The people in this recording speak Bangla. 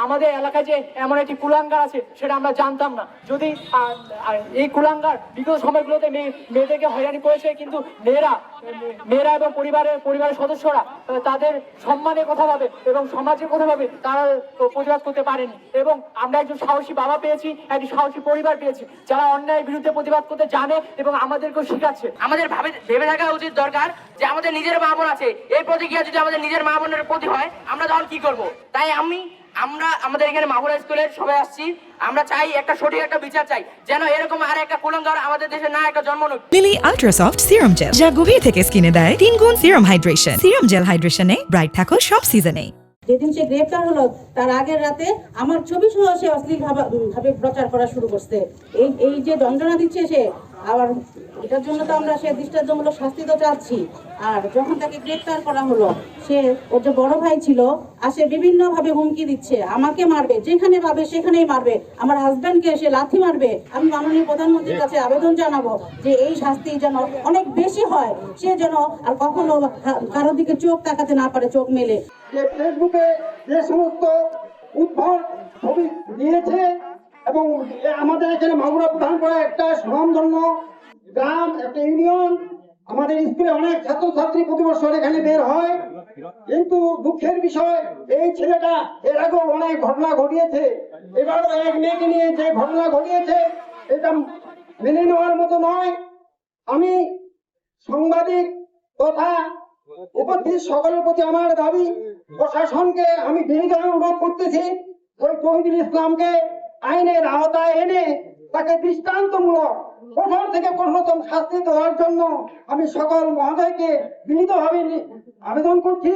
আমাদের এলাকায় যে এমন একটি কুলাঙ্গার আছে সেটা আমরা জানতাম না। যদি এই কুলাঙ্গার বিগত সময়গুলোতে মেয়েদেরকে হয়রানি করেছে, কিন্তু মেয়েরা এবং পরিবারের সদস্যরা তাদের সম্মানের কথা ভাবে এবং সমাজের কথা ভাবে, তারা প্রতিবাদ করতে পারেনি। এবং আমরা একজন সাহসী বাবা পেয়েছি, একজন সাহসী পরিবার পেয়েছি, যারা অন্যায়ের বিরুদ্ধে প্রতিবাদ করতে জানে এবং আমাদেরকেও শিখাচ্ছে। আমাদের ভেবে থাকা উচিত দরকার যে আমাদের নিজের মা বোন আছে, এই প্রতিক্রিয়া যদি আমাদের নিজের মা বোনের প্রতি হয়, আমরা তখন কি করব? তাই আমরা আমাদের এখানে মাহুরা স্কুলের সবাই আসছি, আমরা চাই একটা সঠিক একটা বিচার চাই, যেন এরকম আর একটা কুলাঙ্গার আমাদের দেশে না একটা জন্ম নিক। লিলি আল্ট্রাসফট সিরাম জেল, যা গভীর থেকে স্কিনে দেয় 3 গুণ সিরাম হাইড্রেশন। সিরাম জেল হাইড্রেশনে ব্রাইট থাকো সব সিজনে। যেদিন সে গ্রেফতার হলো তার আগের রাতে আমার ছবি সহ সে অশ্লীল ভাবে প্রচার করা শুরু করছে। এই যে যন্ত্রণা দিচ্ছে সে, আবার এটার জন্য তো আমরা সে দৃষ্টান্তমূলক শাস্তি তো চাচ্ছি। আর যখন তাকে গ্রেফতার করা হলো, সে ওর যে বড় ভাই ছিল আসে বিভিন্ন ভাবে হুমকি দিচ্ছে, আমাকে মারবে, যেখানে পাবে সেখানেই মারবে, আমার হাজব্যান্ডকে সে লাথি মারবে। আমি মাননীয় প্রধানমন্ত্রীর কাছে আবেদন জানাবো যে এই শাস্তি যেন অনেক বেশি হয়, সে যেন আর কখনো কারোর দিকে চোখ তাকাতে না পারে, চোখ মেলে। যে ফেসবুকে যে সমস্ত উদ্ভট ছবি দিয়েছে এবং আমাদের এখানে মাগুরা প্রধান করে একটা সুনামধন্য গ্রাম, একটা ইউনিয়ন, আমাদের স্কুলে অনেক ছাত্রছাত্রী প্রতি বছর এখানে বের হয়, কিন্তু দুঃখের বিষয় এই ছেলেটা এর আগেও অনেক ঘটনা ঘটিয়েছে। এবারও এক মেয়েকে নিয়ে যে ঘটনা ঘটিয়েছে এটা মেনে নেওয়ার মতো নয়। আমি সাংবাদিক তথা উপস্থিত সকলের প্রতি আমার দাবি, প্রশাসনকে আমি বিনীত অনুরোধ করতেছি, ওই তহিদুল ইসলামকে আইনের আওতায় এনে তাকে দৃষ্টান্তমূলক কঠোর থেকে কঠোরতম শাস্তি দেওয়ার জন্য আমি সকল মহোদয়কে বিনীতভাবে আবেদন করছি।